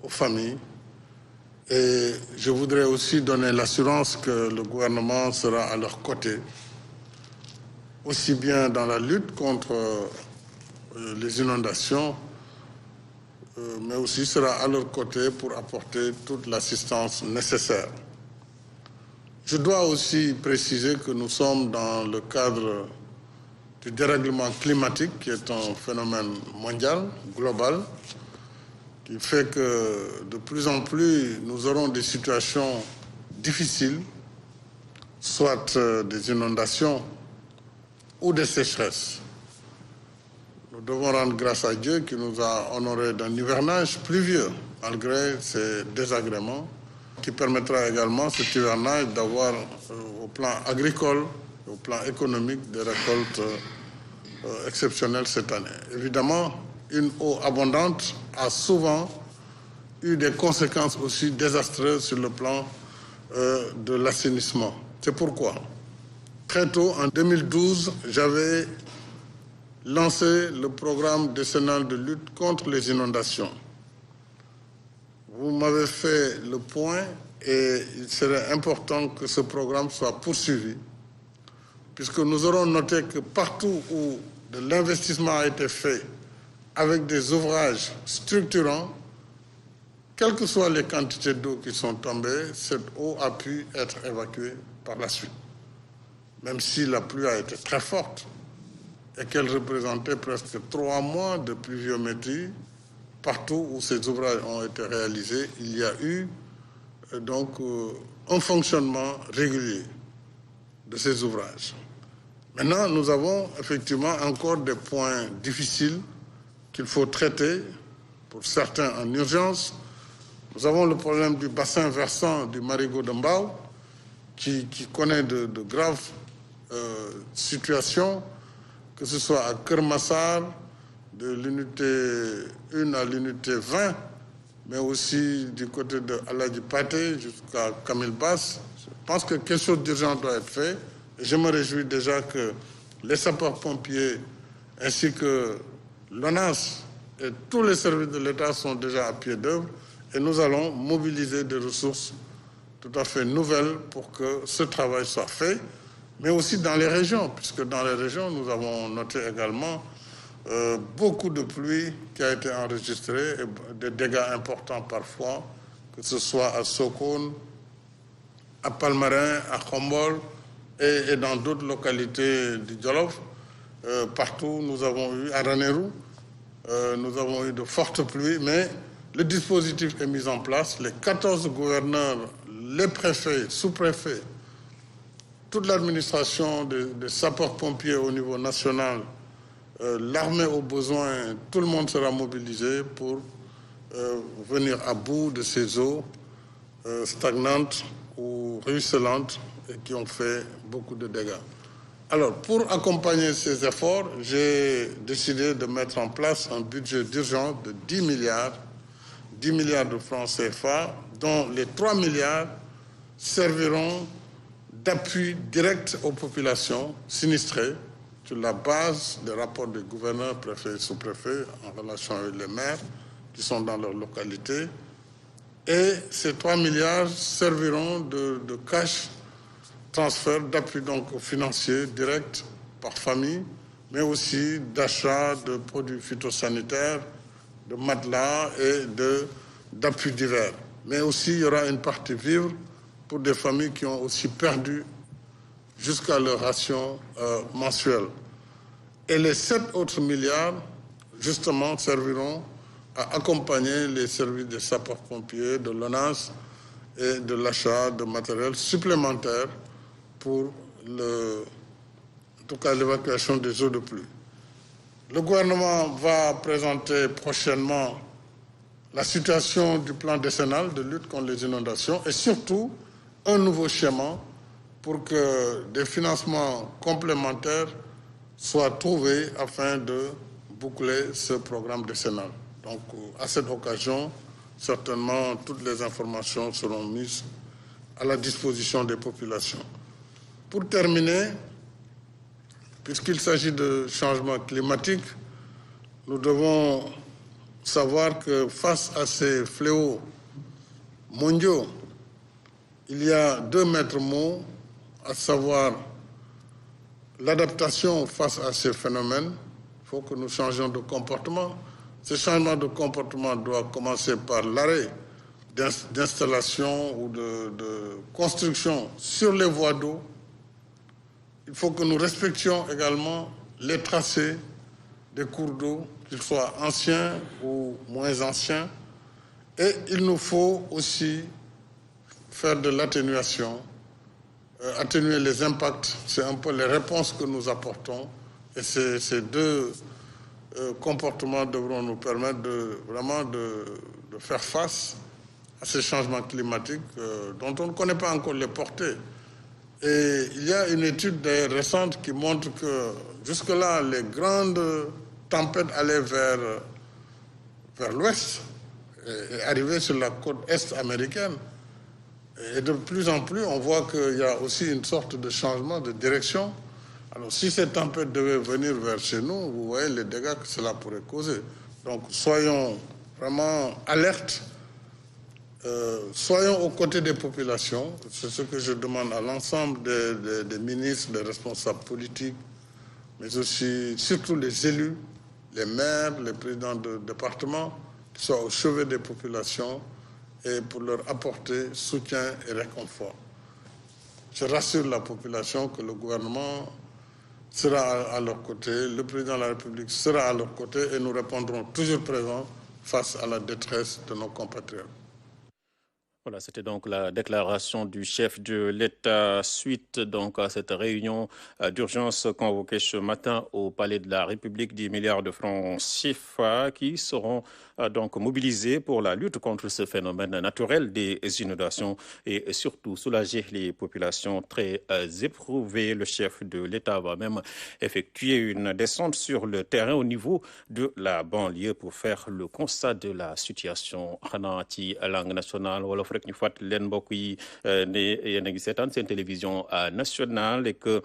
aux familles. Et je voudrais aussi donner l'assurance que le gouvernement sera à leur côté, aussi bien dans la lutte contre les inondations, mais aussi sera à leur côté pour apporter toute l'assistance nécessaire. Je dois aussi préciser que nous sommes dans le cadre du dérèglement climatique, qui est un phénomène mondial, global, qui fait que de plus en plus, nous aurons des situations difficiles, soit des inondations ou des sécheresses. Nous devons rendre grâce à Dieu qui nous a honorés d'un hivernage pluvieux, malgré ces désagréments, qui permettra également cet hivernage d'avoir, au plan agricole, au plan économique, des récoltes exceptionnelles cette année. Évidemment, une eau abondante a souvent eu des conséquences aussi désastreuses sur le plan de l'assainissement. C'est pourquoi, très tôt, en 2012, j'avais lancé le programme décennal de lutte contre les inondations. Vous m'avez fait le point et il serait important que ce programme soit poursuivi, puisque nous aurons noté que partout où de l'investissement a été fait avec des ouvrages structurants, quelles que soient les quantités d'eau qui sont tombées, cette eau a pu être évacuée par la suite. Même si la pluie a été très forte et qu'elle représentait presque 3 mois de pluviométrie, partout où ces ouvrages ont été réalisés, il y a eu donc un fonctionnement régulier de ces ouvrages. Maintenant, nous avons effectivement encore des points difficiles qu'il faut traiter, pour certains en urgence. Nous avons le problème du bassin versant du marigot de Mbao, qui connaît de graves situations, que ce soit à Kermassar, de l'unité 1 à l'unité 20, mais aussi du côté de Aladji Paté jusqu'à Kamil Bass. Je pense que quelque chose d'urgent doit être fait. Et je me réjouis déjà que les sapeurs-pompiers ainsi que l'ONAS et tous les services de l'État sont déjà à pied d'œuvre et nous allons mobiliser des ressources tout à fait nouvelles pour que ce travail soit fait, mais aussi dans les régions, puisque dans les régions, nous avons noté également beaucoup de pluie qui a été enregistrée, et des dégâts importants parfois, que ce soit à Sokone, à Palmarin, à Khombol et dans d'autres localités du Djolof. Partout, nous avons eu, à Ranérou, nous avons eu de fortes pluies, mais le dispositif est mis en place. Les 14 gouverneurs, les préfets, sous-préfets, toute l'administration des sapeurs-pompiers au niveau national, l'armée au besoin, tout le monde sera mobilisé pour venir à bout de ces eaux stagnantes ou ruisselantes et qui ont fait beaucoup de dégâts. Alors, pour accompagner ces efforts, j'ai décidé de mettre en place un budget d'urgence de 10 milliards de francs CFA, dont les 3 milliards serviront d'appui direct aux populations sinistrées sur la base des rapports des gouverneurs, préfets et sous-préfets en relation avec les maires qui sont dans leur localité. Et ces 3 milliards serviront de cash transfert d'appui donc financier direct par famille, mais aussi d'achat de produits phytosanitaires, de matelas et d'appui divers. Mais aussi, il y aura une partie vivre pour des familles qui ont aussi perdu jusqu'à leur ration mensuelle. Et les 7 autres milliards, justement, serviront à accompagner les services des sapeurs-pompiers, de l'ONAS et de l'achat de matériel supplémentaire pour en tout cas l'évacuation des eaux de pluie. Le gouvernement va présenter prochainement la situation du plan décennal de lutte contre les inondations et surtout un nouveau schéma pour que des financements complémentaires soient trouvés afin de boucler ce programme décennal. Donc, à cette occasion, certainement, toutes les informations seront mises à la disposition des populations. Pour terminer, puisqu'il s'agit de changement climatique, nous devons savoir que face à ces fléaux mondiaux, il y a deux maîtres mots, à savoir l'adaptation face à ces phénomènes. Il faut que nous changions de comportement. Ce changement de comportement doit commencer par l'arrêt d'installation ou de construction sur les voies d'eau. Il faut que nous respections également les tracés des cours d'eau, qu'ils soient anciens ou moins anciens. Et il nous faut aussi faire de l'atténuation, atténuer les impacts. C'est un peu les réponses que nous apportons. Et ces deux comportements devront nous permettre vraiment de faire face à ces changements climatiques dont on ne connaît pas encore les portées. Et il y a une étude récente qui montre que jusque-là, les grandes tempêtes allaient vers l'ouest et arrivaient sur la côte est américaine. Et de plus en plus, on voit qu'il y a aussi une sorte de changement de direction. Alors, si cette tempête devait venir vers chez nous, vous voyez les dégâts que cela pourrait causer. Donc, soyons vraiment alertes. Soyons aux côtés des populations, c'est ce que je demande à l'ensemble des ministres, des responsables politiques, mais aussi surtout les élus, les maires, les présidents de départements, qui soient au chevet des populations et pour leur apporter soutien et réconfort. Je rassure la population que le gouvernement sera à leur côté, le président de la République sera à leur côté et nous répondrons toujours présents face à la détresse de nos compatriotes. Voilà, c'était donc la déclaration du chef de l'État suite donc à cette réunion d'urgence convoquée ce matin au Palais de la République. 10 milliards de francs CFA qui seront donc mobilisés pour la lutte contre ce phénomène naturel des inondations et surtout soulager les populations très éprouvées. Le chef de l'État va même effectuer une descente sur le terrain au niveau de la banlieue pour faire le constat de la situation xanaa ci langue nationale wolof rek ñu fàttali leen mbokk yi ne yéen a ngi seetaan seen télévision nationale et que